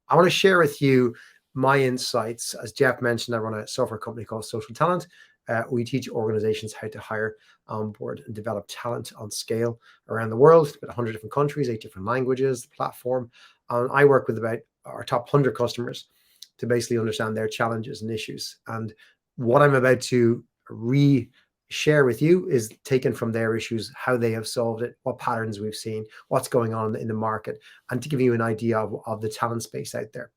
I want to share with you my insights. As Jeff mentioned, I run a software company called Social Talent. We teach organizations how to hire, onboard, and develop talent on scale around the world, about 100 different countries, 8 different languages, the platform. I work with about our top 100 customers to basically understand their challenges and issues. And what I'm about to share with you is taken from their issues, how they have solved it, what patterns we've seen, what's going on in the market, and to give you an idea of the talent space out there.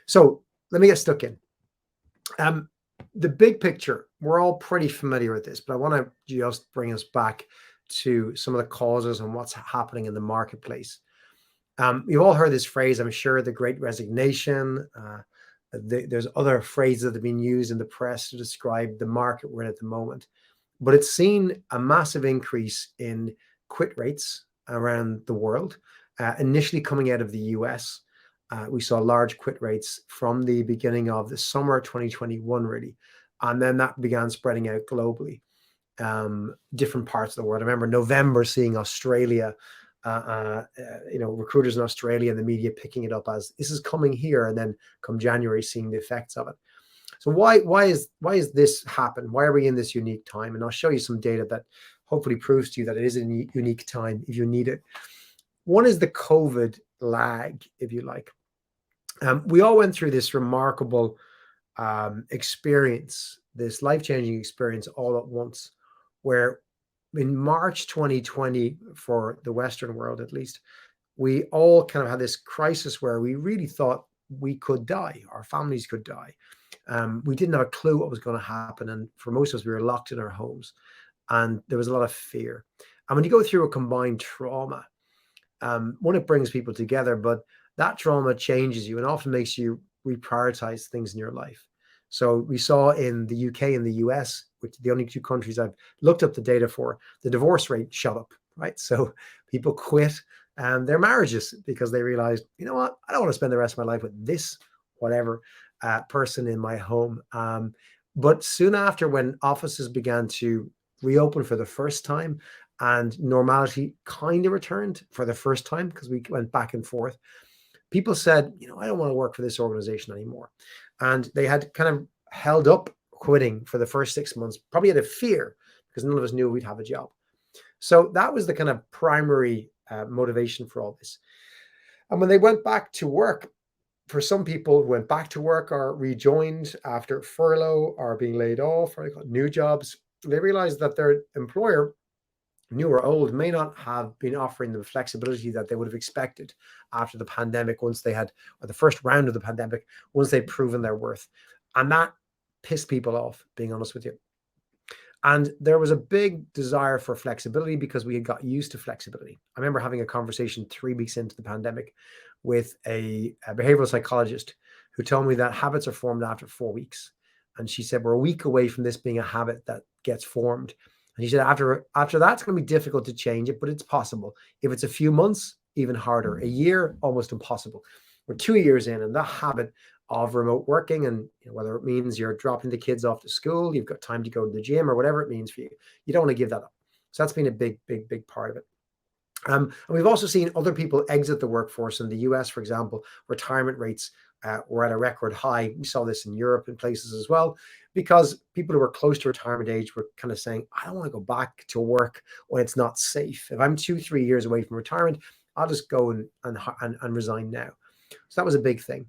So let me get stuck in. The big picture, we're all pretty familiar with this, but I want to just bring us back to some of the causes and what's happening in the marketplace. You've all heard this phrase, I'm sure, the Great Resignation. There's other phrases that have been used in the press to describe the market we're in at the moment. But it's seen a massive increase in quit rates around the world, initially coming out of the US. We saw large quit rates from the beginning of the summer 2021, really. And then that began spreading out globally, different parts of the world. I remember November seeing Australia, recruiters in Australia and the media picking it up as this is coming here. And then come January, seeing the effects of it. So why is this happen? Why are we in this unique time? And I'll show you some data that hopefully proves to you that it is a unique time if you need it. One is the COVID lag, if you like. We all went through this remarkable experience, this life-changing experience all at once, where in March 2020, for the Western world at least, we all kind of had this crisis where we really thought we could die, our families could die. We didn't have a clue what was going to happen. And for most of us, we were locked in our homes and there was a lot of fear. And when you go through a combined trauma, one, it brings people together, but that trauma changes you and often makes you reprioritize things in your life. So we saw in the UK and the US, which are the only two countries I've looked up the data for, the divorce rate shot up, right? So people quit their marriages because they realized, you know what, I don't want to spend the rest of my life with this, whatever, person in my home. But soon after, when offices began to reopen for the first time and normality kind of returned for the first time, because we went back and forth, people said, I don't want to work for this organization anymore. And they had kind of held up quitting for the first 6 months, probably out of fear, because none of us knew we'd have a job. So that was the kind of primary motivation for all this. And when they went back to work, for some people who went back to work or rejoined after furlough or being laid off or got new jobs, they realized that their employer, new or old, may not have been offering them flexibility that they would have expected after the pandemic, once they had, or the first round of the pandemic, once they'd proven their worth. And that pissed people off, being honest with you. And there was a big desire for flexibility because we had got used to flexibility. I remember having a conversation 3 weeks into the pandemic with a behavioral psychologist who told me that habits are formed after 4 weeks. And she said, we're a week away from this being a habit that gets formed. And she said, after that, it's going to be difficult to change it, but it's possible. If it's a few months, even harder. A year, almost impossible. We're 2 years in, and that habit of remote working, and whether it means you're dropping the kids off to school, you've got time to go to the gym, or whatever it means for you, you don't want to give that up. So that's been a big part of it. And we've also seen other people exit the workforce. In the US, for example, retirement rates were at a record high. We saw this in Europe and places as well, because people who were close to retirement age were kind of saying, I don't want to go back to work when it's not safe. If I'm 2-3 years away from retirement, I'll just go and resign now. So that was a big thing.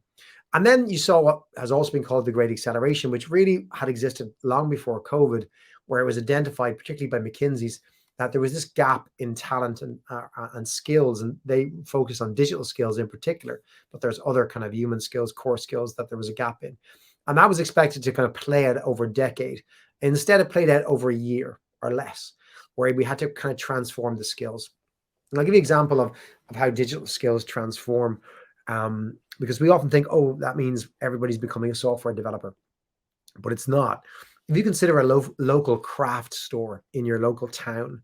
And then you saw what has also been called the Great Acceleration, which really had existed long before COVID, where it was identified, particularly by McKinsey's, that there was this gap in talent and skills, and they focus on digital skills in particular, but there's other kind of human skills, core skills, that there was a gap in. And that was expected to kind of play out over a decade. Instead, it played out over a year or less, where we had to kind of transform the skills. And I'll give you an example of how digital skills transform, because we often think, oh, that means everybody's becoming a software developer, but it's not. If you consider a local craft store in your local town,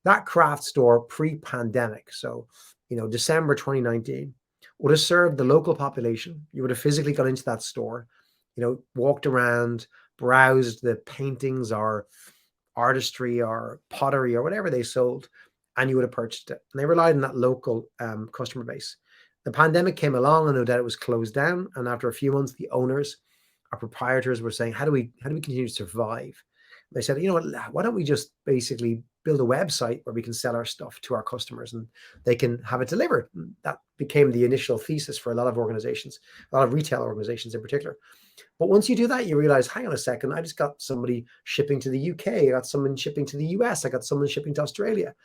that craft store pre-pandemic, so December 2019, would have served the local population. You would have physically gone into that store, walked around, browsed the paintings or artistry or pottery or whatever they sold, and you would have purchased it. And they relied on that local customer base. The pandemic came along, and no doubt it was closed down. And after a few months, the owners, our proprietors, were saying, how do we continue to survive? They said, you know what, why don't we just basically build a website where we can sell our stuff to our customers and they can have it delivered. That became the initial thesis for a lot of organizations, a lot of retail organizations in particular. But once you do that, you realize, hang on a second, I just got somebody shipping to the UK, I got someone shipping to the US, I got someone shipping to Australia.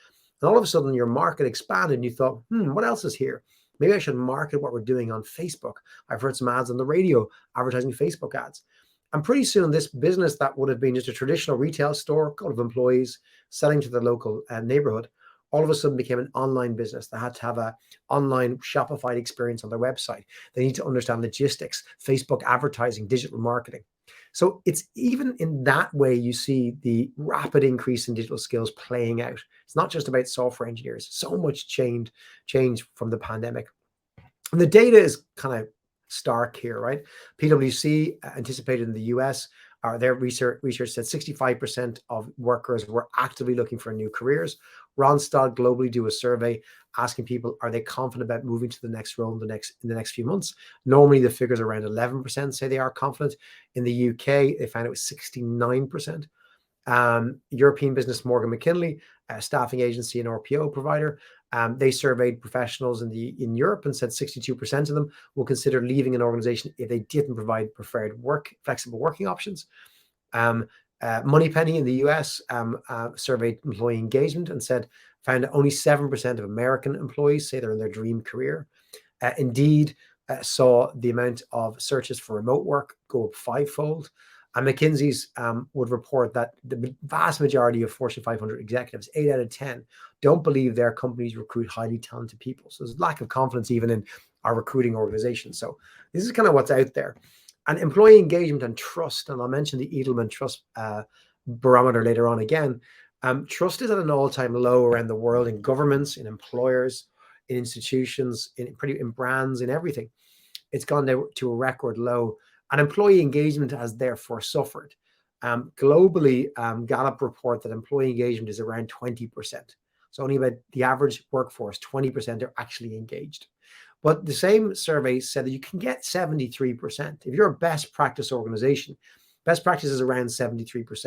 And all of a sudden your market expanded and you thought, what else is here? Maybe I should market what we're doing on Facebook. I've heard some ads on the radio advertising Facebook ads. And pretty soon this business that would have been just a traditional retail store, a couple of employees selling to the local neighborhood, all of a sudden became an online business that had to have a online Shopify experience on their website. They need to understand logistics, Facebook advertising, digital marketing. So it's even in that way you see the rapid increase in digital skills playing out. It's not just about software engineers. So much change from the pandemic. And the data is kind of stark here, right? PwC anticipated in the US, their research said 65% of workers were actively looking for new careers. Randstad globally do a survey asking people, are they confident about moving to the next role in the next few months? Normally the figures around 11% say they are confident. In the UK, they found it was 69%. European business Morgan McKinley, a staffing agency and RPO provider, they surveyed professionals in Europe and said 62% of them will consider leaving an organization if they didn't provide preferred flexible working options. Moneypenny in the US surveyed employee engagement and found that only 7% of American employees say they're in their dream career. Indeed, saw the amount of searches for remote work go up fivefold. And McKinsey's would report that the vast majority of Fortune 500 executives, 8 out of 10, don't believe their companies recruit highly talented people. So there's lack of confidence even in our recruiting organizations. So this is kind of what's out there. And employee engagement and trust, and I'll mention the Edelman Trust Barometer later on again. Trust is at an all-time low around the world in governments, in employers, in institutions, in brands, in everything. It's gone down to a record low. And employee engagement has therefore suffered. Globally, Gallup report that employee engagement is around 20%. So only about the average workforce, 20% are actually engaged. But the same survey said that you can get 73%. If you're a best practice organization, best practice is around 73%.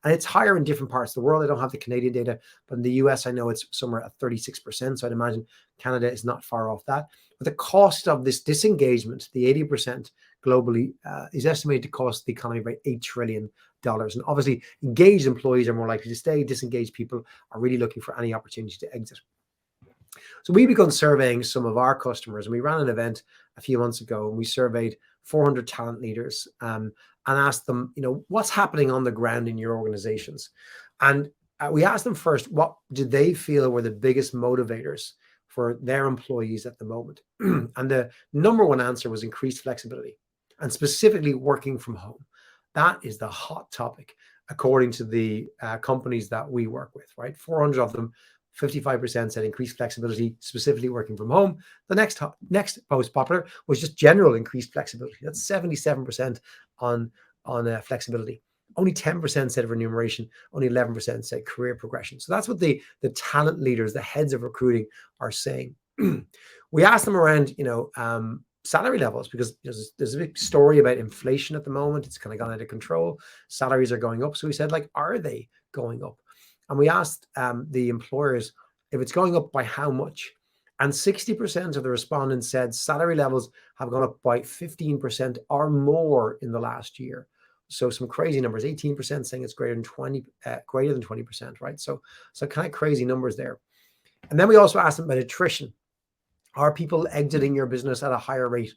And it's higher in different parts of the world. I don't have the Canadian data, but in the US, I know it's somewhere at 36%. So I'd imagine Canada is not far off that. But the cost of this disengagement, the 80% globally, is estimated to cost the economy about $8 trillion. And obviously, engaged employees are more likely to stay. Disengaged people are really looking for any opportunity to exit. So we began surveying some of our customers, and we ran an event a few months ago, and we surveyed 400 talent leaders and asked them, what's happening on the ground in your organizations? And we asked them first, what did they feel were the biggest motivators for their employees at the moment? And the number one answer was increased flexibility, and specifically working from home. That is the hot topic, according to the companies that we work with, right? 400 of them, 55% said increased flexibility, specifically working from home. The next most popular was just general increased flexibility. That's 77% on flexibility. Only 10% said remuneration. Only 11% said career progression. So that's what the talent leaders, the heads of recruiting, are saying. We asked them around, salary levels, because there's a big story about inflation at the moment. It's kind of gone out of control. Salaries are going up. So we said, are they going up? And we asked the employers if it's going up by how much. And 60% of the respondents said salary levels have gone up by 15% or more in the last year. So some crazy numbers, 18% saying it's greater than 20%, right? So kind of crazy numbers there. And then we also asked them about attrition. Are people exiting your business at a higher rate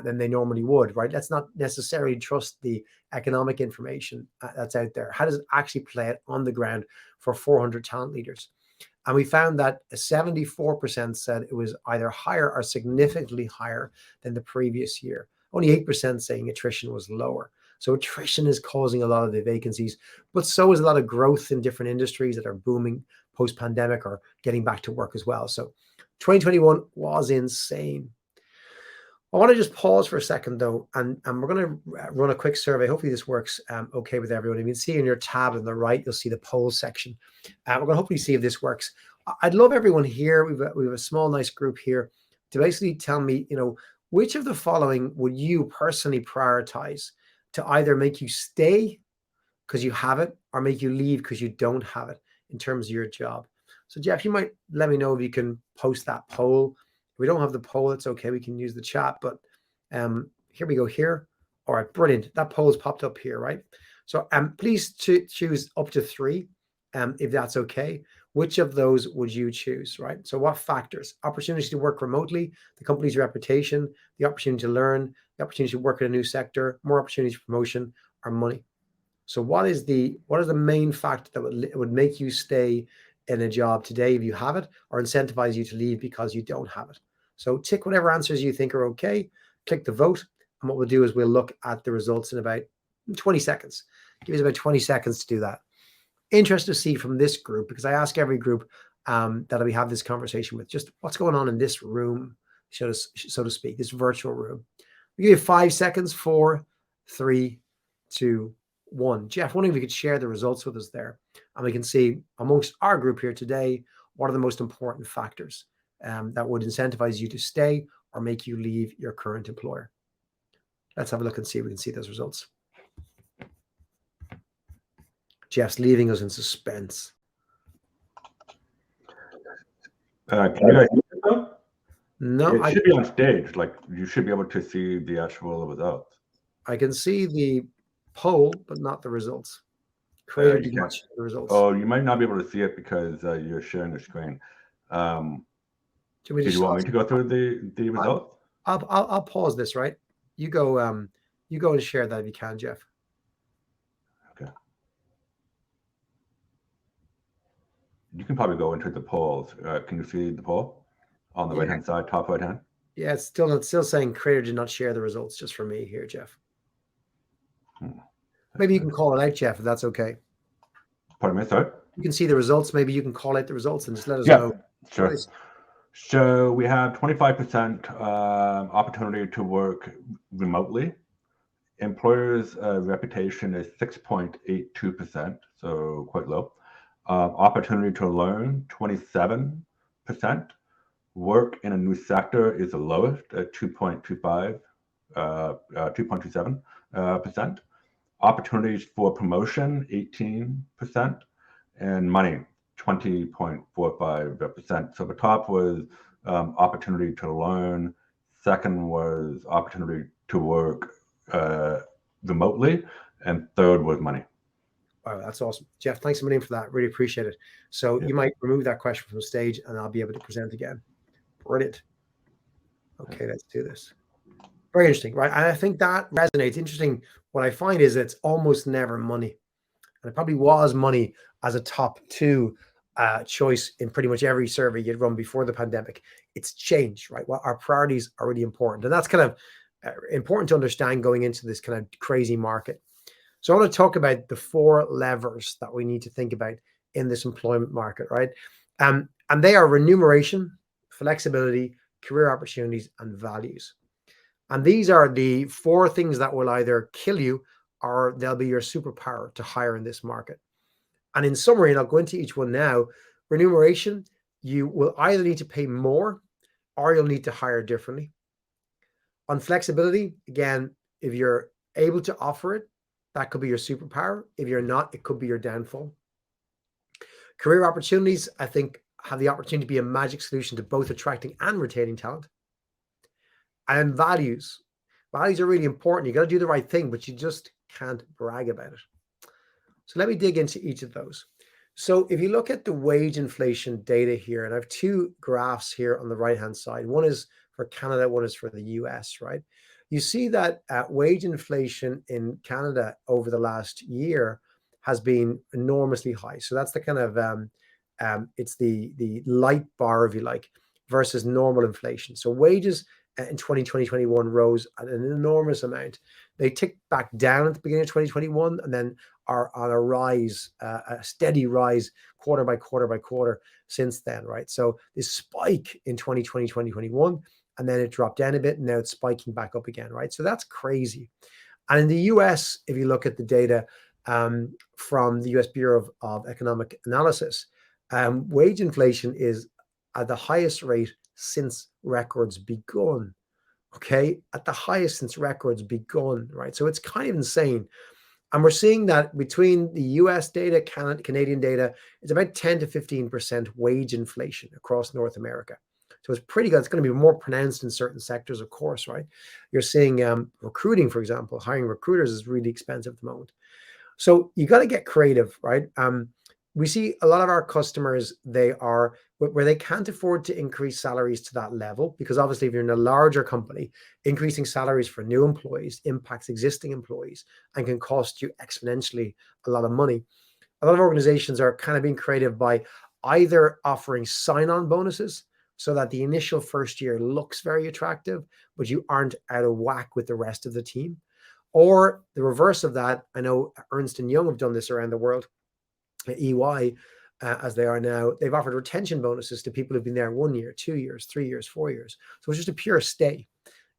than they normally would, right? Let's not necessarily trust the economic information that's out there. How does it actually play out on the ground for 400 talent leaders? And we found that 74% said it was either higher or significantly higher than the previous year. Only 8% saying attrition was lower. So attrition is causing a lot of the vacancies, but so is a lot of growth in different industries that are booming post-pandemic or getting back to work as well. So 2021 was insane. I want to just pause for a second, though, and we're going to run a quick survey. Hopefully this works okay with everyone. You can see in your tab on the right, you'll see the polls section. We're going to hopefully see if this works. I'd love everyone here. We have a small, nice group here. to basically tell me, which of the following would you personally prioritize to either make you stay because you have it or make you leave because you don't have it in terms of your job. So Jeff, you might let me know if you can post that poll. If we don't have the poll, it's okay. We can use the chat, but here we go here. All right, brilliant. That poll has popped up here, right? So please choose up to 3, if that's okay. Which of those would you choose, right? So what factors? Opportunity to work remotely, the company's reputation, the opportunity to learn, the opportunity to work in a new sector, more opportunities for promotion, or money. So what is the main factor that would make you stay in a job today if you have it, or incentivize you to leave because you don't have it? So tick whatever answers you think are okay, click the vote, and what we'll do is we'll look at the results in about 20 seconds. Give us about 20 seconds to do that. Interested to see from this group, because I ask every group that we have this conversation with, just what's going on in this room, so to speak, this virtual room. We give you 5 seconds, 4, 3, 2, 1. Jeff, wondering if you could share the results with us there, and we can see amongst our group here today, what are the most important factors that would incentivize you to stay or make you leave your current employer. Let's have a look and see if we can see those results. Jeff's leaving us in suspense. Can you guys hear it though? No, it should be on stage. Like you should be able to see the actual results. I can see the poll, but not the results. Creator did not share the results. Oh, you might not be able to see it because you're sharing the screen. Did you want me to go through the results? I'll pause this, right? You go and share that if you can, Jeff. Okay. You can probably go into the polls. Can you see the poll on the right-hand side, top right-hand? Yeah, it's still saying creator did not share the results just for me here, Jeff. Maybe you can call it out, Jeff, if that's okay. Pardon me, sorry? You can see the results. Maybe you can call out the results and just let us know. Sure. So we have 25% opportunity to work remotely. Employers' reputation is 6.82%, so quite low. Opportunity to learn, 27%. Work in a new sector is the lowest at 2.27%. Opportunities for promotion, 18%, and money, 20.45%. So the top was opportunity to learn. Second was opportunity to work remotely, and third was money. Wow, that's awesome. Jeff, thanks a million for that. Really appreciate it. So you might remove that question from the stage and I'll be able to present again. Brilliant. Okay, let's do this. Very interesting, right? And I think that resonates. Interesting. What I find is it's almost never money. And it probably was money as a top 2 choice in pretty much every survey you'd run before the pandemic. It's changed, right? Well, our priorities are really important. And that's kind of important to understand going into this kind of crazy market. So I want to talk about the 4 levers that we need to think about in this employment market, right? And they are remuneration, flexibility, career opportunities, and values. And these are the 4 things that will either kill you or they'll be your superpower to hire in this market. And in summary, and I'll go into each one now, remuneration, you will either need to pay more or you'll need to hire differently. On flexibility, again, if you're able to offer it, that could be your superpower. If you're not, it could be your downfall. Career opportunities, I think, have the opportunity to be a magic solution to both attracting and retaining talent. And values. Values are really important. You got to do the right thing, but you just can't brag about it. So let me dig into each of those. So if you look at the wage inflation data here, and I have 2 graphs here on the right-hand side. One is for Canada, one is for the US, right? You see that wage inflation in Canada over the last year has been enormously high. So that's the kind of, it's the light bar, if you like, versus normal inflation. So wages in 2020-21 rose at an enormous amount. They ticked back down at the beginning of 2021 and then are on a rise, a steady rise quarter by quarter by quarter since then, right? So this spike in 2020-2021, and then it dropped down a bit, and now it's spiking back up again, right? So that's crazy. And in the US, if you look at the data from the US Bureau of Economic Analysis, wage inflation is at the highest rate since records begun. Okay, at the highest since records begun, right? So it's kind of insane. And we're seeing that between the US data, Canadian data, it's about 10 to 15% wage inflation across North America. So it's pretty good. It's going to be more pronounced in certain sectors, of course, right? You're seeing recruiting, for example, hiring recruiters is really expensive at the moment. So you got to get creative, right? We see a lot of our customers, they are where they can't afford to increase salaries to that level, because obviously if you're in a larger company, increasing salaries for new employees impacts existing employees and can cost you exponentially a lot of money. A lot of organizations are kind of being creative by either offering sign-on bonuses so that the initial first year looks very attractive, but you aren't out of whack with the rest of the team. Or the reverse of that, I know Ernst & Young have done this around the world, EY, as they are now, they've offered retention bonuses to people who've been there 1 year, 2 years, 3 years, 4 years. So it's just a pure stay.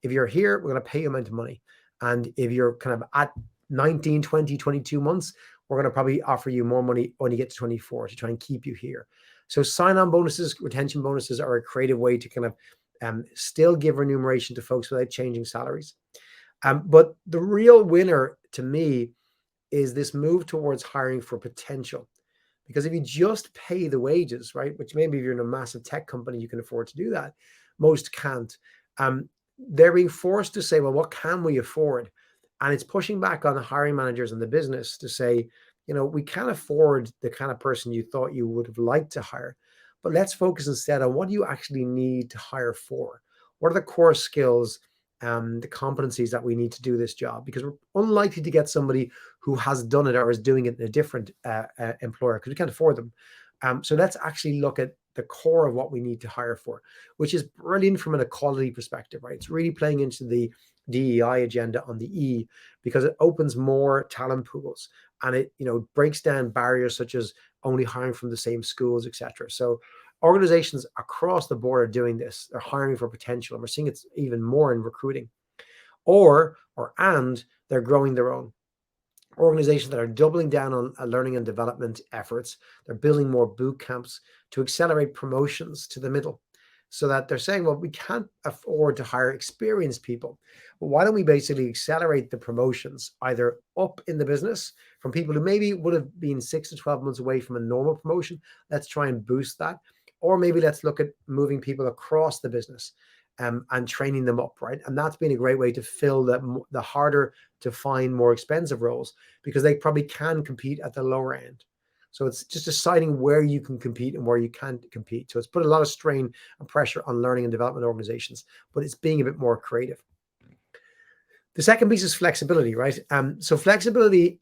If you're here, we're going to pay you amount of money. And if you're kind of at 19, 20, 22 months, we're going to probably offer you more money when you get to 24 to try and keep you here. So sign-on bonuses, retention bonuses are a creative way to kind of still give remuneration to folks without changing salaries. But the real winner to me is this move towards hiring for potential. Because if you just pay the wages, right, which maybe if you're in a massive tech company, you can afford to do that. Most can't. They're being forced to say, well, what can we afford? And it's pushing back on the hiring managers in the business to say, we can't afford the kind of person you thought you would have liked to hire. But let's focus instead on what do you actually need to hire for? What are the core skills, the competencies that we need to do this job? Because we're unlikely to get somebody who has done it or is doing it in a different employer, because we can't afford them. So let's actually look at the core of what we need to hire for, which is brilliant from an equality perspective, right? It's really playing into the DEI agenda on the E, because it opens more talent pools and it breaks down barriers such as only hiring from the same schools, etc. So organizations across the board are doing this. They're hiring for potential, and we're seeing it's even more in recruiting. And they're growing their own. Organizations that are doubling down on learning and development efforts. They're building more boot camps to accelerate promotions to the middle, so that they're saying, well, we can't afford to hire experienced people. But why don't we basically accelerate the promotions either up in the business from people who maybe would have been 6 to 12 months away from a normal promotion? Let's try and boost that. Or maybe let's look at moving people across the business and training them up, right? And that's been a great way to fill the harder to find, more expensive roles, because they probably can compete at the lower end. So it's just deciding where you can compete and where you can't compete. So it's put a lot of strain and pressure on learning and development organizations, but it's being a bit more creative. The second piece is flexibility, right? So flexibility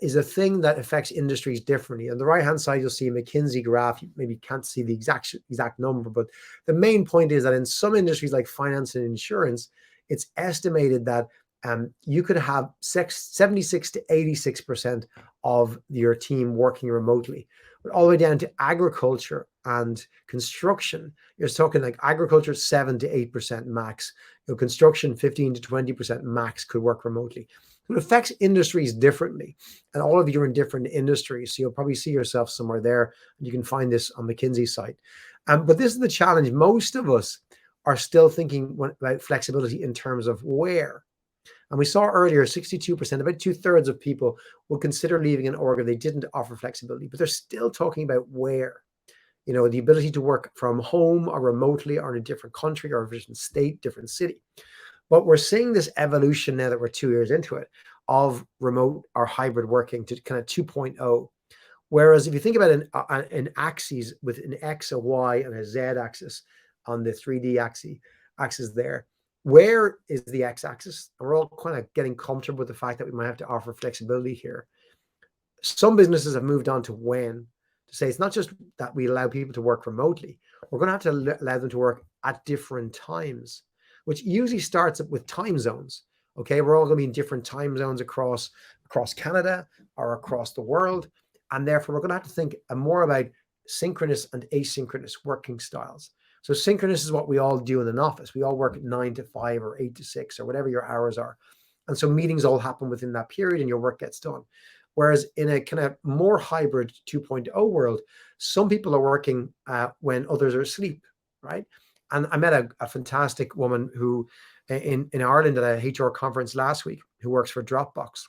is a thing that affects industries differently. On the right-hand side, you'll see a McKinsey graph. You maybe can't see the exact number, but the main point is that in some industries like finance and insurance, it's estimated that you could have 76 to 86% of your team working remotely. But all the way down to agriculture and construction, you're talking like agriculture 7 to 8% max. Construction 15 to 20% max could work remotely. So it affects industries differently, and all of you are in different industries, so you'll probably see yourself somewhere there, and you can find this on McKinsey's site. But this is the challenge. Most of us are still thinking about flexibility in terms of where. And we saw earlier 62%, about 2/3 of people will consider leaving an org if they didn't offer flexibility, but they're still talking about where. The ability to work from home or remotely or in a different country or a different state, different city. But we're seeing this evolution now that we're 2 years into it of remote or hybrid working to kind of 2.0. Whereas if you think about an axis with an X, a Y, and a Z axis on the 3D axis there, where is the X axis? And we're all kind of getting comfortable with the fact that we might have to offer flexibility here. Some businesses have moved on to when, to say it's not just that we allow people to work remotely. We're going to have to allow them to work at different times, which usually starts with time zones. Okay, we're all going to be in different time zones across Canada or across the world. And therefore, we're going to have to think more about synchronous and asynchronous working styles. So synchronous is what we all do in an office. We all work at 9 to 5 or 8 to 6 or whatever your hours are. And so meetings all happen within that period and your work gets done. Whereas in a kind of more hybrid 2.0 world, some people are working when others are asleep, right? And I met a fantastic woman who in Ireland at a HR conference last week who works for Dropbox.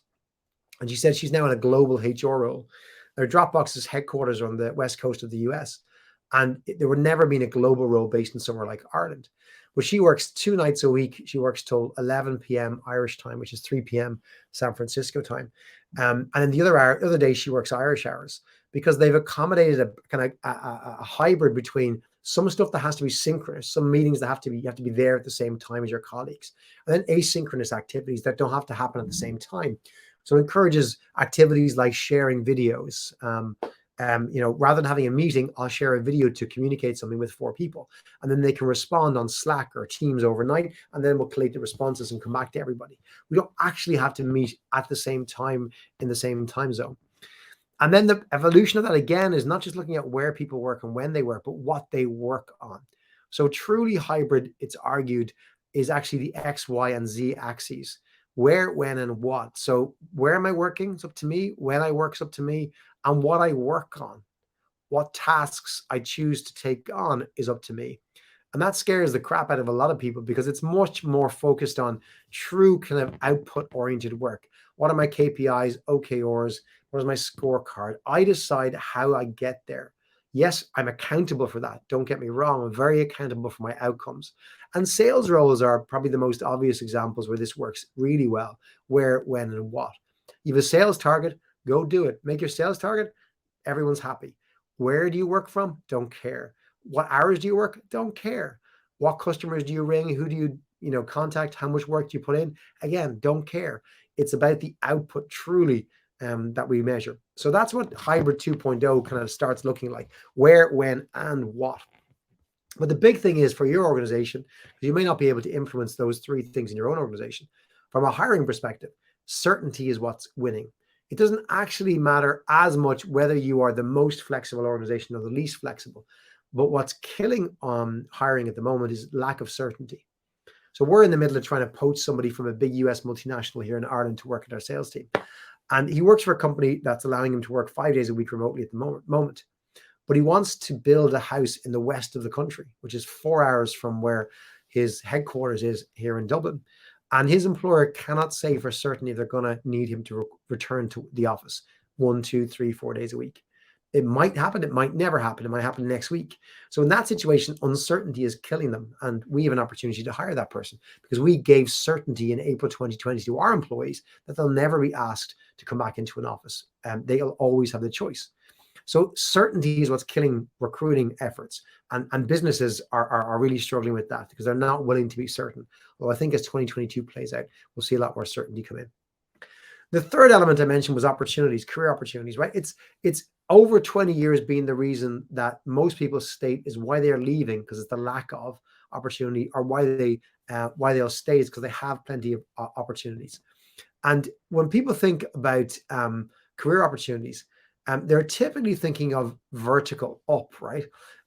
And she said she's now in a global HR role. Now, Dropbox's headquarters are on the west coast of the US. And there would never been a global role based in somewhere like Ireland. But she works 2 nights a week. She works till 11 p.m. Irish time, which is 3 p.m. San Francisco time. And then the other day she works Irish hours because they've accommodated a kind of a hybrid between some stuff that has to be synchronous, some meetings that you have to be there at the same time as your colleagues, and then asynchronous activities that don't have to happen at the same time. So it encourages activities like sharing videos. Rather than having a meeting, I'll share a video to communicate something with 4 people, and then they can respond on Slack or Teams overnight, and then we'll collate the responses and come back to everybody. We don't actually have to meet at the same time in the same time zone. And then the evolution of that again is not just looking at where people work and when they work, but what they work on. So truly hybrid, it's argued, is actually the X, Y, and Z axes. Where, when, and what. So where am I working? It's up to me. When I work, it's up to me. And what I work on, what tasks I choose to take on is up to me. And that scares the crap out of a lot of people because it's much more focused on true kind of output oriented work. What are my KPIs, OKRs? What is my scorecard? I decide how I get there. Yes, I'm accountable for that. Don't get me wrong. I'm very accountable for my outcomes. And sales roles are probably the most obvious examples where this works really well. Where, when, and what. You have a sales target, go do it. Make your sales target, everyone's happy. Where do you work from? Don't care. What hours do you work? Don't care. What customers do you ring? Who do you contact? How much work do you put in? Again, don't care. It's about the output truly that we measure. So that's what hybrid 2.0 kind of starts looking like. Where, when, and what. But the big thing is for your organization, you may not be able to influence those three things in your own organization. From a hiring perspective, certainty is what's winning. It doesn't actually matter as much whether you are the most flexible organization or the least flexible. But what's killing hiring at the moment is lack of certainty. So we're in the middle of trying to poach somebody from a big US multinational here in Ireland to work at our sales team. And he works for a company that's allowing him to work 5 days a week remotely at the moment. But he wants to build a house in the west of the country, which is 4 hours from where his headquarters is here in Dublin. And his employer cannot say for certain if they're going to need him to return to the office 1, 2, 3, 4 days a week. It might happen. It might never happen. It might happen next week. So in that situation, uncertainty is killing them. And we have an opportunity to hire that person because we gave certainty in April 2020 to our employees that they'll never be asked to come back into an office. They'll always have the choice. So certainty is what's killing recruiting efforts. And businesses are really struggling with that because they're not willing to be certain. Well, I think as 2022 plays out, we'll see a lot more certainty come in. The third element I mentioned was opportunities, career opportunities, right? It's over 20 years being the reason that most people state is why they're leaving because it's the lack of opportunity, or why they'll stay is because they have plenty of opportunities. And when people think about career opportunities, they're typically thinking of vertical up, right?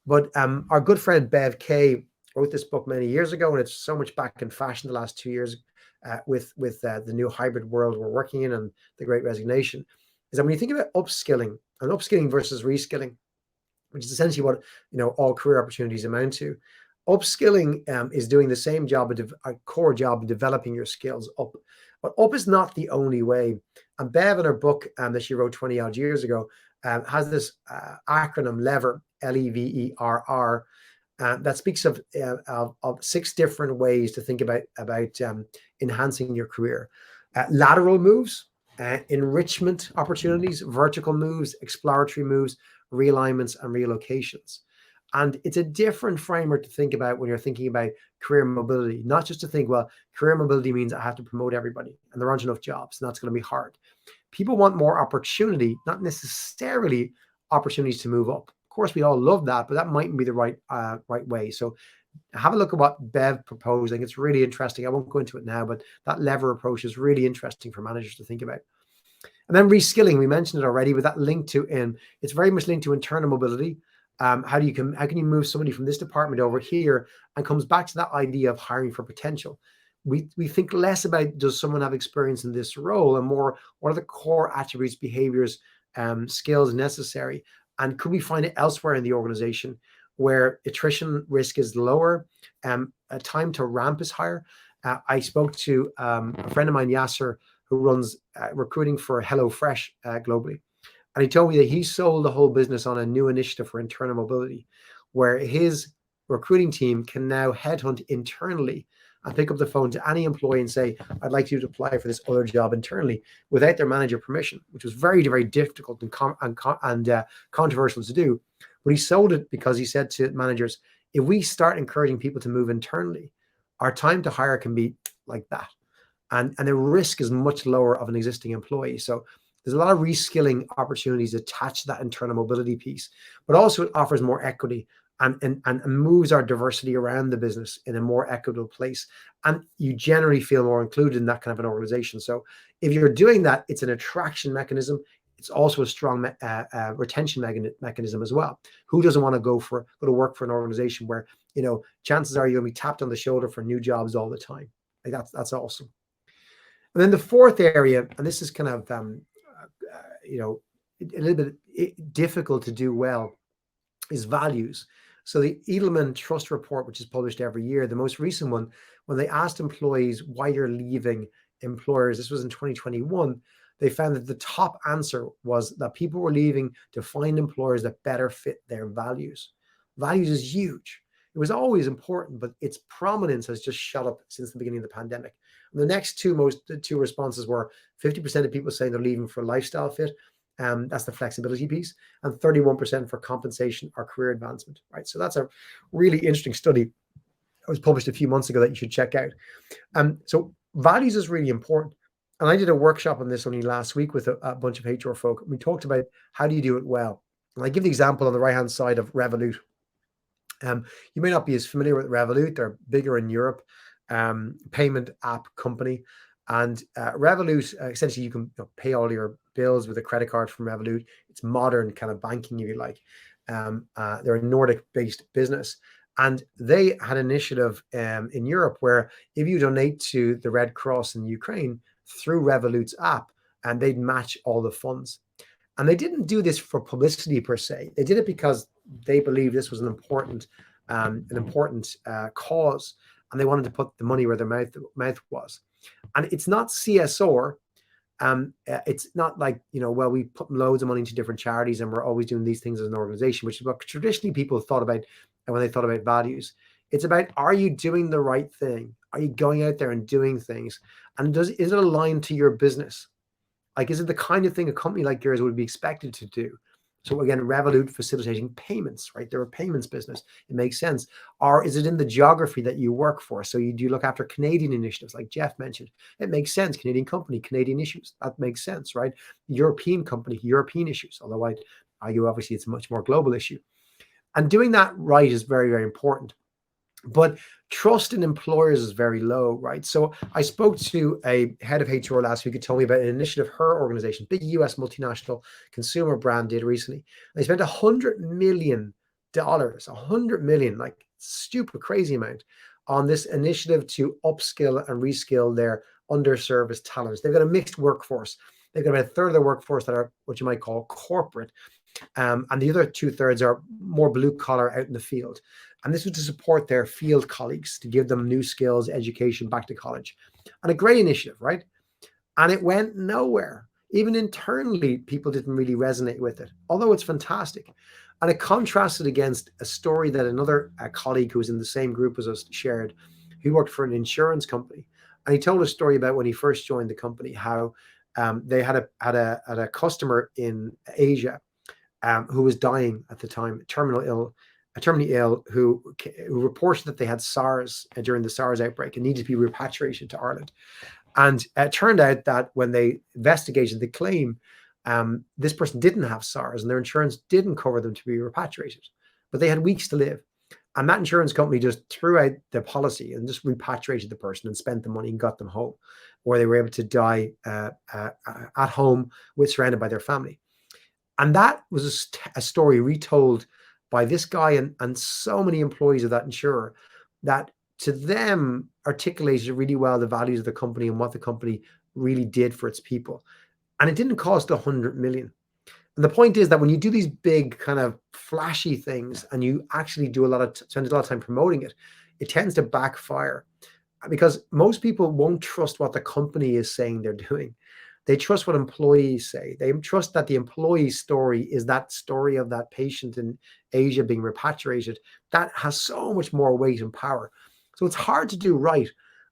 But our good friend Bev Kay wrote this book many years ago, and it's so much back in fashion the last 2 years with the new hybrid world we're working in and the Great Resignation, is that when you think about upskilling and upskilling versus reskilling, which is essentially what all career opportunities amount to, upskilling is doing the same job, a core job in developing your skills up. But up is not the only way. And Bev, in her book that she wrote 20 odd years ago, has this acronym LEVER, LEVERR, that speaks of 6 different ways to think about enhancing your career. Lateral moves, enrichment opportunities, vertical moves, exploratory moves, realignments, and relocations. And it's a different framework to think about when you're thinking about career mobility, not just to think, well, career mobility means I have to promote everybody and there aren't enough jobs and that's going to be hard. People want more opportunity, not necessarily opportunities to move up. Of course, we all love that, but that mightn't be the right way. So have a look at what Bev proposed. I think it's really interesting. I won't go into it now, but that lever approach is really interesting for managers to think about. And then reskilling, we mentioned it already, but that link to it's very much linked to internal mobility. How can you move somebody from this department over here, and comes back to that idea of hiring for potential. We think less about does someone have experience in this role and more what are the core attributes, behaviors, skills necessary, and could we find it elsewhere in the organization? where attrition risk is lower, time to ramp is higher. I spoke to a friend of mine, Yasser, who runs recruiting for HelloFresh globally. And he told me that he sold the whole business on a new initiative for internal mobility, where his recruiting team can now headhunt internally and pick up the phone to any employee and say, I'd like you to apply for this other job internally without their manager permission, which was very, very difficult and controversial to do. But he sold it because he said to managers, if we start encouraging people to move internally, our time to hire can be like that. And the risk is much lower of an existing employee. So there's a lot of reskilling opportunities attached to that internal mobility piece, but also it offers more equity and moves our diversity around the business in a more equitable place. And you generally feel more included in that kind of an organization. So if you're doing that, it's an attraction mechanism. It's also a strong retention mechanism as well. Who doesn't want to go to work for an organization where, chances are you're going to be tapped on the shoulder for new jobs all the time? Like that's awesome. And then the fourth area, and this is kind of a little bit difficult to do well, is values. So the Edelman Trust Report, which is published every year, the most recent one, when they asked employees why you're leaving employers, this was in 2021, they found that the top answer was that people were leaving to find employers that better fit their values. Values is huge. It was always important, but its prominence has just shot up since the beginning of the pandemic. And the next two responses were 50% of people saying they're leaving for lifestyle fit. That's the flexibility piece, and 31% for compensation or career advancement, right? So that's a really interesting study. It was published a few months ago that you should check out. So values is really important. And I did a workshop on this only last week with a bunch of HR folk. We talked about how do you do it well. And I give the example on the right-hand side of Revolut. You may not be as familiar with Revolut. They're bigger in Europe, payment app company. And Revolut, essentially, you can pay all your bills with a credit card from Revolut. It's modern kind of banking, if you like. They're a Nordic-based business. And they had an initiative in Europe where if you donate to the Red Cross in Ukraine through Revolut's app, and they'd match all the funds. And they didn't do this for publicity per se. They did it because they believed this was an important cause, and they wanted to put the money where their mouth was. And it's not CSR. It's not like, well, we put loads of money into different charities and we're always doing these things as an organization, which is what traditionally people thought about when they thought about values. It's about, are you doing the right thing? Are you going out there and doing things? And is it aligned to your business? Like, is it the kind of thing a company like yours would be expected to do? So again, Revolut facilitating payments, right? They're a payments business. It makes sense. Or is it in the geography that you work for? So you do look after Canadian initiatives, like Jeff mentioned. It makes sense. Canadian company, Canadian issues. That makes sense, right? European company, European issues. Although I'd argue, obviously, it's a much more global issue. And doing that right is very, very important. But trust in employers is very low, right? So I spoke to a head of HR last week who told me about an initiative her organization, big US multinational consumer brand, did recently. They spent $100 million, $100 million, like stupid, crazy amount, on this initiative to upskill and reskill their underserviced talents. They've got a mixed workforce. They've got about a third of their workforce that are what you might call corporate. And the other 2/3 are more blue collar out in the field. And this was to support their field colleagues, to give them new skills, education back to college. And a great initiative, right? And it went nowhere. Even internally, people didn't really resonate with it, although it's fantastic. And it contrasted against a story that another colleague who was in the same group as us shared, who worked for an insurance company. And he told a story about when he first joined the company, how they had a customer in Asia who was dying at the time, terminally ill, who reported that they had SARS during the SARS outbreak and needed to be repatriated to Ireland. And it turned out that when they investigated the claim, this person didn't have SARS and their insurance didn't cover them to be repatriated, but they had weeks to live. And that insurance company just threw out the policy and just repatriated the person and spent the money and got them home, where they were able to die at home surrounded by their family. And that was a story retold by this guy and so many employees of that insurer, that to them articulated really well the values of the company and what the company really did for its people. And it didn't cost $100 million. And the point is that when you do these big kind of flashy things and you actually do spend a lot of time promoting it, it tends to backfire because most people won't trust what the company is saying they're doing. They trust what employees say. They trust that the employee story is that story of that patient in Asia being repatriated. That has so much more weight and power. So it's hard to do right.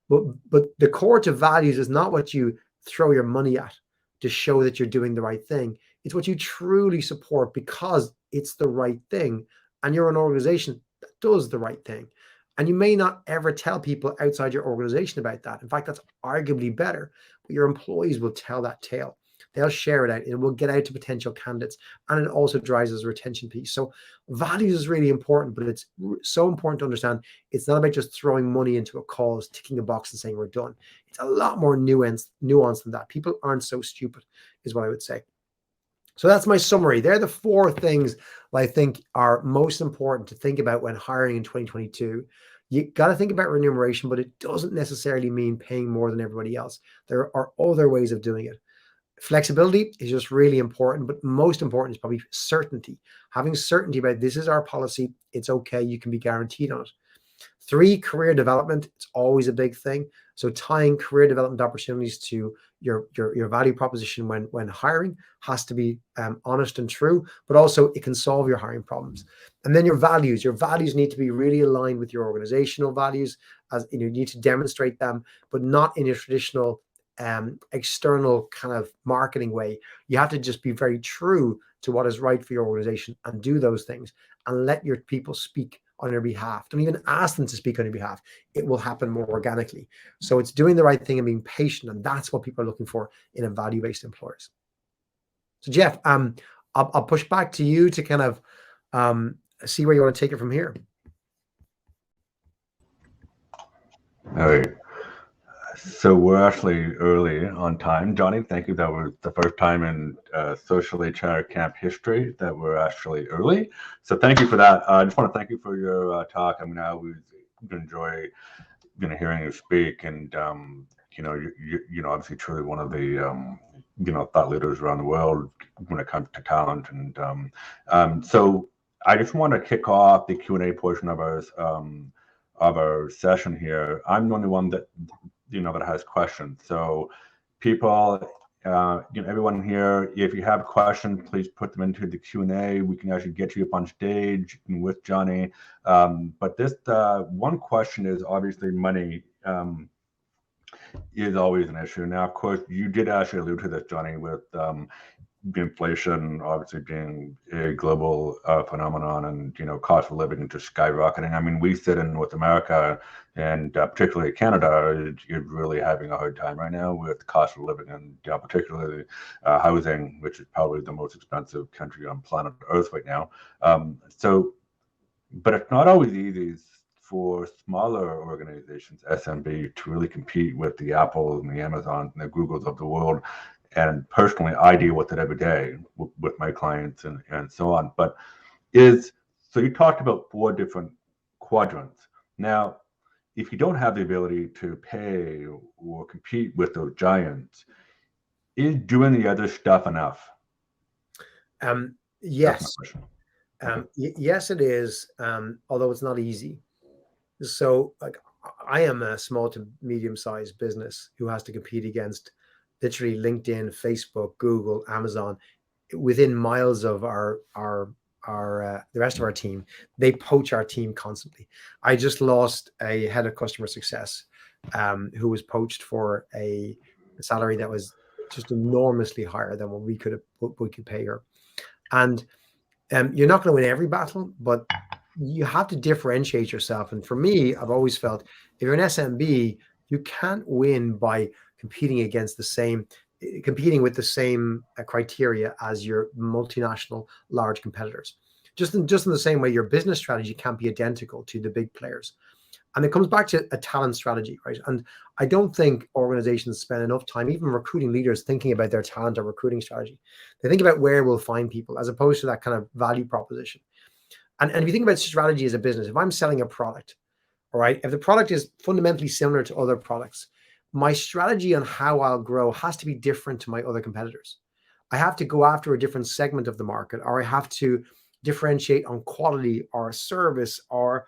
But the core to values is not what you throw your money at to show that you're doing the right thing. It's what you truly support because it's the right thing. And you're an organization that does the right thing. And you may not ever tell people outside your organization about that. In fact, that's arguably better. But your employees will tell that tale. They'll share it out. It will get out to potential candidates. And it also drives as a retention piece. So values is really important, but it's so important to understand it's not about just throwing money into a cause, ticking a box and saying we're done. It's a lot more nuanced than that. People aren't so stupid, is what I would say. So that's my summary. They're the 4 things that I think are most important to think about when hiring in 2022. You got to think about remuneration, but it doesn't necessarily mean paying more than everybody else. There are other ways of doing it. Flexibility is just really important, but most important is probably certainty. Having certainty about this is our policy, it's okay, you can be guaranteed on it. 3, career development. It's always a big thing. So tying career development opportunities to your value proposition when hiring has to be honest and true, but also it can solve your hiring problems. And then your values. Your values need to be really aligned with your organizational values. As you need to demonstrate them, but not in a traditional external kind of marketing way. You have to just be very true to what is right for your organization and do those things and let your people speak on your behalf. Don't even ask them to speak on your behalf. It will happen more organically. So it's doing the right thing and being patient. And that's what people are looking for in a value-based employers. So Jeff, I'll push back to you to kind of see where you want to take it from here. All right. So we're actually early on time, Johnny. Thank you. That was the first time in social HR camp history that we're actually early. So thank you for that. I just want to thank you for your talk. I mean, I always enjoy hearing you speak, and obviously truly one of the thought leaders around the world when it comes to talent. And so I just want to kick off the Q&A portion of our session here. I'm the only one that that has questions. So people, everyone here, if you have questions, please put them into the Q&A. We can actually get you up on stage with Johnny. But this one question is obviously money is always an issue. Now, of course, you did actually allude to this, Johnny, with inflation obviously being a global phenomenon, and cost of living just skyrocketing. I mean, we sit in North America, and particularly Canada, you're really having a hard time right now with the cost of living, and particularly housing, which is probably the most expensive country on planet Earth right now. But it's not always easy for smaller organizations, SMB, to really compete with the Apples and the Amazons and the Googles of the world. And personally, I deal with it every day with my clients and so on. But so you talked about 4 different quadrants. Now, if you don't have the ability to pay or compete with those giants, is doing the other stuff enough? Yes. Yes, it is. Although it's not easy. So like I am a small to medium-sized business who has to compete against literally LinkedIn, Facebook, Google, Amazon, within miles of the rest of our team. They poach our team constantly. I just lost a head of customer success who was poached for a salary that was just enormously higher than what we could pay her. And you're not going to win every battle, but you have to differentiate yourself. And for me, I've always felt if you're an SMB, you can't win by competing with the same criteria as your multinational large competitors. Just in the same way, your business strategy can't be identical to the big players. And it comes back to a talent strategy, right? And I don't think organizations spend enough time, even recruiting leaders, thinking about their talent or recruiting strategy. They think about where we'll find people as opposed to that kind of value proposition. And if you think about strategy as a business, if I'm selling a product, all right, if the product is fundamentally similar to other products, my strategy on how I'll grow has to be different to my other competitors. I have to go after a different segment of the market, or I have to differentiate on quality or service, or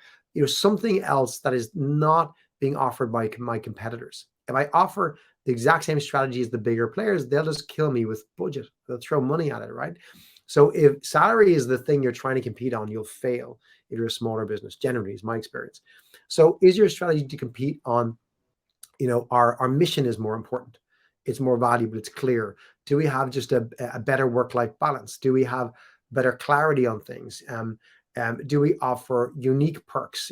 something else that is not being offered by my competitors. If I offer the exact same strategy as the bigger players, they'll just kill me with budget. They'll throw money at it, right? So if salary is the thing you're trying to compete on, you'll fail if you're a smaller business, generally, is my experience. So is your strategy to compete on, our mission is more important. It's more valuable. It's clear. Do we have just a better work-life balance? Do we have better clarity on things? Do we offer unique perks,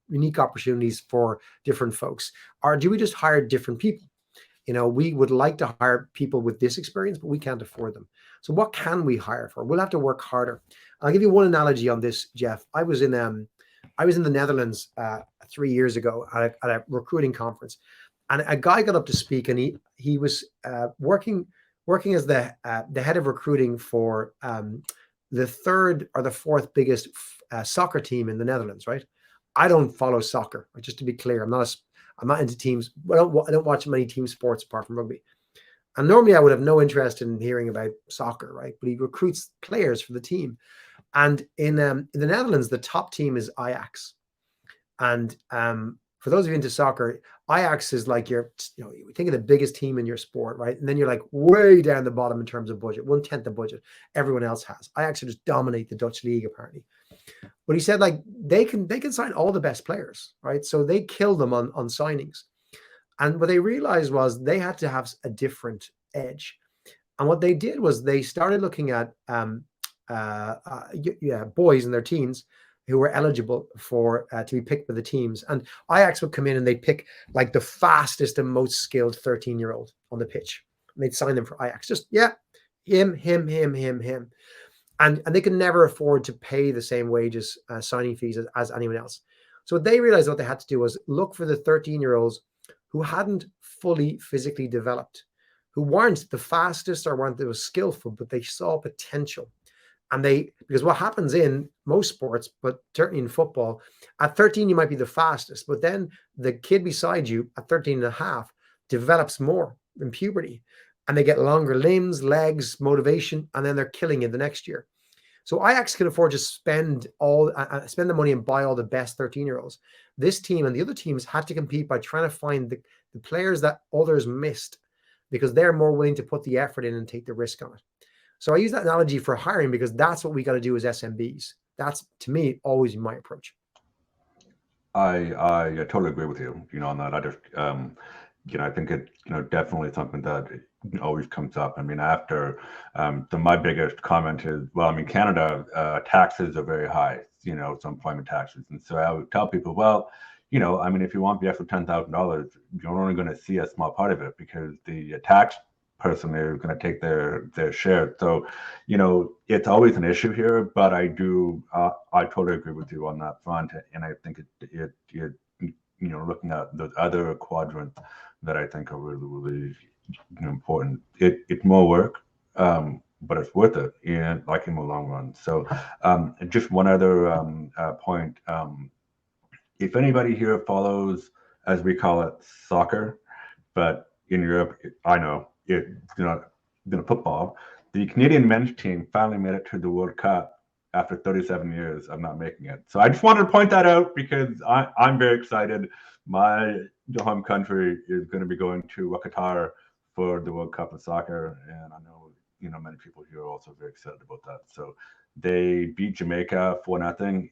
unique opportunities for different folks? Or do we just hire different people? We would like to hire people with this experience, but we can't afford them. So what can we hire for? We'll have to work harder. I'll give you one analogy on this, Jeff. I was in the Netherlands 3 years ago at a recruiting conference, and a guy got up to speak, and he was working as the head of recruiting for the third or the fourth biggest soccer team in the Netherlands. Right? I don't follow soccer. Just to be clear, I'm not into teams. I don't watch many team sports apart from rugby. And normally I would have no interest in hearing about soccer, right? But he recruits players for the team. And in the Netherlands, the top team is Ajax. And for those of you into soccer, Ajax is like you think of the biggest team in your sport, right? And then you're like way down the bottom in terms of budget, 1/10 the budget everyone else has. Ajax just dominate the Dutch league apparently. But he said like they can sign all the best players, right? So they kill them on signings. And what they realized was they had to have a different edge. And what they did was they started looking at boys in their teens who were eligible for to be picked by the teams. And Ajax would come in and they'd pick like the fastest and most skilled 13-year-old on the pitch. And they'd sign them for Ajax. Just, him. And they could never afford to pay the same wages, signing fees as anyone else. So they realized what they had to do was look for the 13-year-olds who hadn't fully physically developed, who weren't the fastest or weren't the most skillful, but they saw potential. And because what happens in most sports, but certainly in football, at 13, you might be the fastest, but then the kid beside you at 13 and a half develops more in puberty and they get longer limbs, legs, motivation, and then they're killing it the next year. So Ajax can afford to spend the money and buy all the best 13-year-olds. This team and the other teams had to compete by trying to find the players that others missed because they're more willing to put the effort in and take the risk on it. So I use that analogy for hiring because that's what we got to do as SMBs. That's, to me, always my approach. I totally agree with you, on that. I just, I think it, definitely something that always comes up. I mean, after my biggest comment is, well, I mean, Canada taxes are very high, so employment taxes. And so I would tell people, well, I mean, if you want the extra $10,000, you're only going to see a small part of it because the tax person is going to take their share. So, it's always an issue here, but I totally agree with you on that front. And I think it looking at the other quadrants that I think are really, really important. It's more work, but it's worth it in the long run. So just one other point. If anybody here follows, as we call it, soccer, but in Europe, I know it's not football. The Canadian men's team finally made it to the World Cup after 37 years of not making it. So I just wanted to point that out because I'm very excited. My home country is going to be going to Qatar for the World Cup of soccer, and I know many people here are also very excited about that. So they beat Jamaica 4-0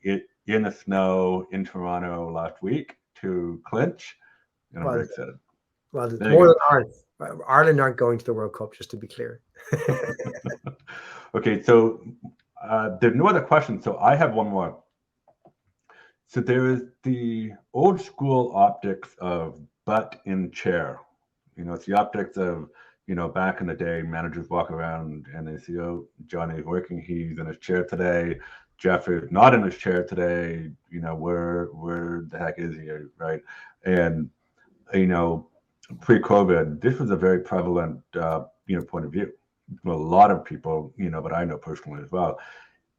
in the snow in Toronto last week to clinch, and I'm very excited. Well, it's more than Ireland. Ireland aren't going to the World Cup, just to be clear. Okay, so there's no other questions. So I have one more. So there is the old school optics of butt in chair. It's the optics of, back in the day, managers walk around and they see, oh, Johnny's working, he's in his chair today. Jeff is not in his chair today. Where the heck is he, right? And, pre-COVID, this was a very prevalent, point of view. A lot of people, but I know personally as well.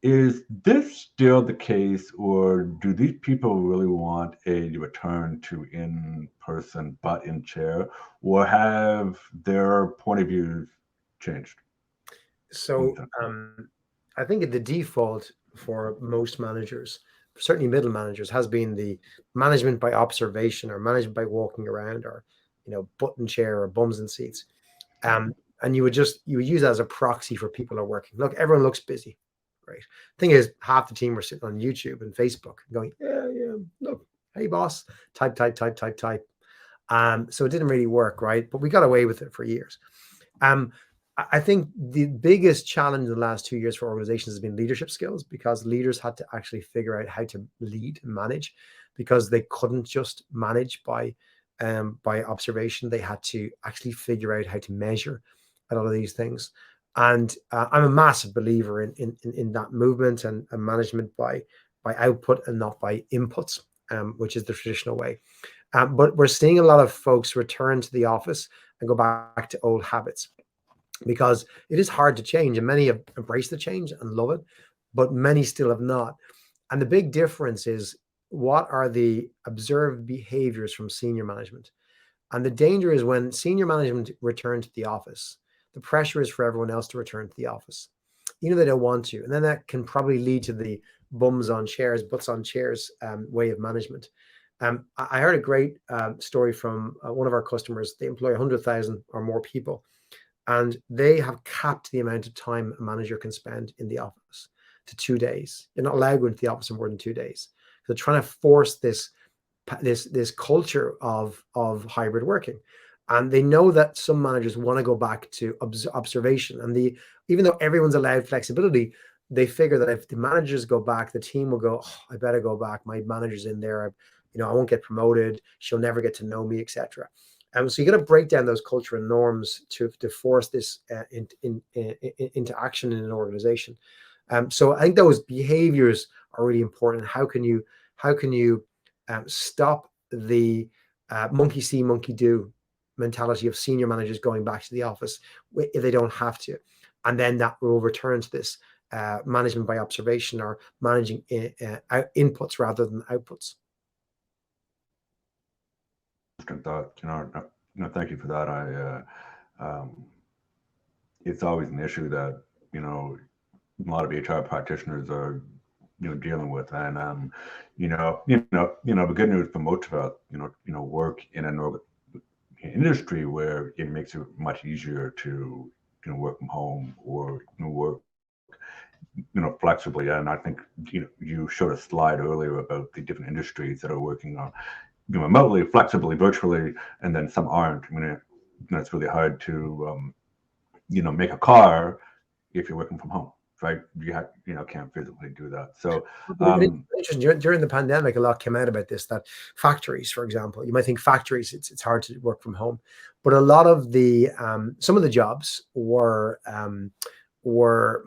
Is this still the case, or do these people really want a return to in-person but in chair, or have their point of views changed? So Okay. I think the default for most managers, certainly middle managers, has been the management by observation or management by walking around or button chair or bums and seats. Right. And you would use that as a proxy for people who are working. Look, everyone looks busy, right? Thing is, half the team were sitting on YouTube and Facebook going, yeah, yeah, look, hey boss, type, type, type, type, type. So it didn't really work, right? But we got away with it for years. Um, I think the biggest challenge in the last 2 years for organizations has been leadership skills because leaders had to actually figure out how to lead and manage because they couldn't just manage by observation. They had to actually figure out how to measure a lot of these things. And I'm a massive believer in that movement and management by output and not by inputs, which is the traditional way. But we're seeing a lot of folks return to the office and go back to old habits because it is hard to change, and many have embraced the change and love it, but many still have not. And the big difference is what are the observed behaviors from senior management? And the danger is when senior management return to the office, the pressure is for everyone else to return to the office. They don't want to. And then that can probably lead to the bums on chairs, butts on chairs way of management. I heard a great story from one of our customers. They employ 100,000 or more people, and they have capped the amount of time a manager can spend in the office to 2 days. You're not allowed to go into the office for more than 2 days. They're trying to force this culture of hybrid working, and they know that some managers want to go back to observation. And the even though everyone's allowed flexibility, they figure that if the managers go back, the team will go, oh, I better go back. My manager's in there. I won't get promoted. She'll never get to know me, etc. So you got to break down those cultural norms to force this into action in an organization. So I think those behaviors are really important. How can you stop the monkey see, monkey do mentality of senior managers going back to the office if they don't have to? And then that will return to this management by observation or managing inputs rather than outputs. Interesting thought. Thank you for that. It's always an issue that a lot of HR practitioners are dealing with, and the good news for most of us, work in an industry where it makes it much easier to work from home or work flexibly. And I think you showed a slide earlier about the different industries that are working on remotely, flexibly, virtually, and then some aren't. I mean, it's really hard to make a car if you're working from home, right? Can't physically do that. So But it's interesting. During the pandemic, a lot came out about this. That factories, for example, you might think factories, it's hard to work from home, but a lot of the some of the jobs were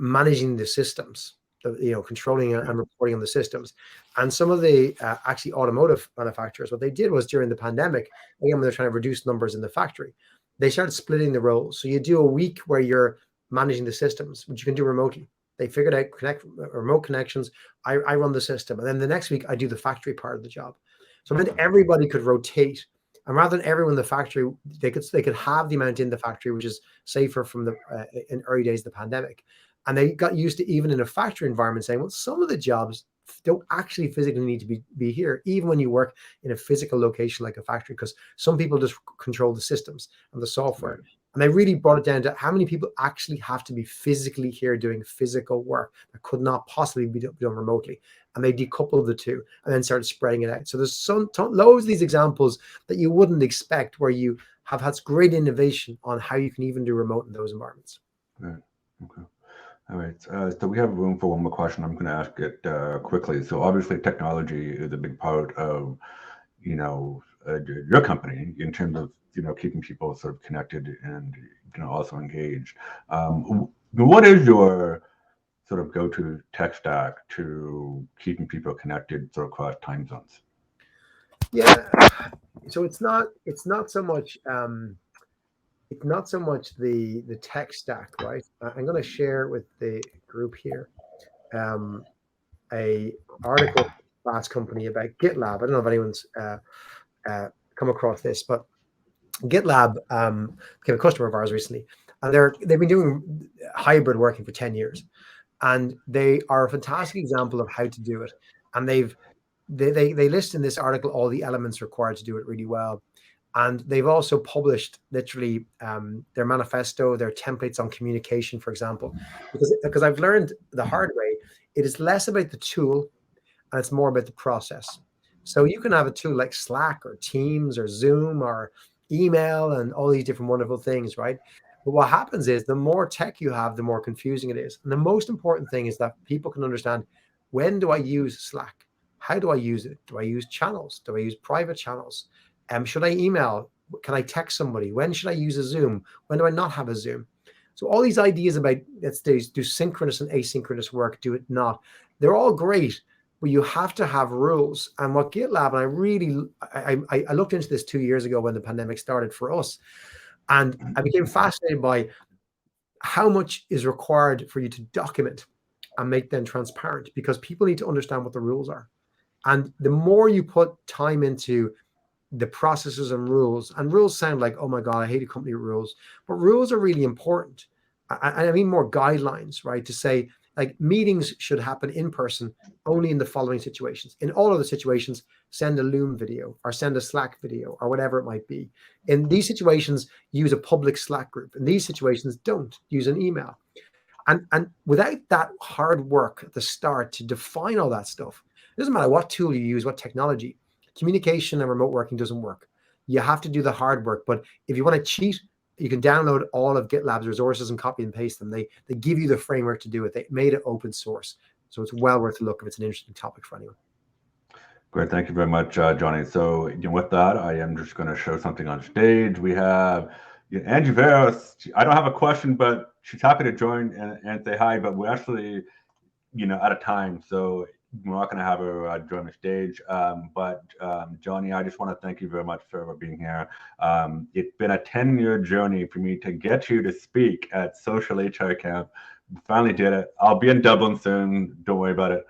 managing the systems, controlling and reporting on the systems. And some of the actually automotive manufacturers, what they did was during the pandemic, again, when they're trying to reduce numbers in the factory, they started splitting the roles. So you do a week where you're managing the systems, which you can do remotely. They figured out remote connections. I run the system, and then the next week I do the factory part of the job. So then everybody could rotate, and rather than everyone in the factory, they could have the amount in the factory, which is safer from the in early days of the pandemic. And they got used to, even in a factory environment, saying, well, some of the jobs don't actually physically need to be here, even when you work in a physical location like a factory, because some people just control the systems and the software. right. And they really brought it down to how many people actually have to be physically here doing physical work that could not possibly be done remotely. And they decoupled the two and then started spreading it out. So there's loads of these examples that you wouldn't expect where you have had great innovation on how you can even do remote in those environments. Right. Okay. All right. So we have room for one more question. I'm going to ask it quickly. So obviously, technology is a big part of your company in terms of keeping people sort of connected and also engaged. What is your sort of go-to tech stack to keeping people connected sort of across time zones? Yeah. So it's not so much the tech stack, right? I'm going to share with the group here a article from Fast Company about GitLab. I don't know if anyone's uh, come across this, but GitLab became a customer of ours recently, and they've been doing hybrid working for 10 years, and they are a fantastic example of how to do it. And they list in this article all the elements required to do it really well. And they've also published literally their manifesto, their templates on communication, for example, because I've learned the hard way, it is less about the tool and it's more about the process. So you can have a tool like Slack or Teams or Zoom or email and all these different wonderful things, right? But what happens is the more tech you have, the more confusing it is. And the most important thing is that people can understand, when do I use Slack? How do I use it? Do I use channels? Do I use private channels? Should I email? Can I text somebody? When should I use a Zoom? When do I not have a Zoom? So all these ideas about, let's do synchronous and asynchronous work, do it not. They're all great, but you have to have rules. And what GitLab, and I looked into this 2 years ago when the pandemic started for us, and I became fascinated by how much is required for you to document and make them transparent, because people need to understand what the rules are. And the more you put time into the processes and rules sound like, oh my God, I hate a company with rules, but rules are really important. I mean more guidelines, right? To say, like, meetings should happen in person only in the following situations. In all other situations, send a Loom video or send a Slack video or whatever it might be. In these situations, use a public Slack group. In these situations, don't use an email. And without that hard work at the start to define all that stuff, it doesn't matter what tool you use, what technology, communication and remote working doesn't work. You have to do the hard work. But if you want to cheat, you can download all of GitLab's resources and copy and paste them. They give you the framework to do it. They made it open source. So it's well worth a look if it's an interesting topic for anyone. Great, thank you very much, Johnny. So with that, I am just going to show something on stage. We have Angie Veros. I don't have a question, but she's happy to join and say hi, but we're actually, out of time. So we're not going to have her join the stage. But Johnny, I just want to thank you very much for being here. It's been a 10-year journey for me to get you to speak at Social HR Camp. We finally did it. I'll be in Dublin soon. Don't worry about it.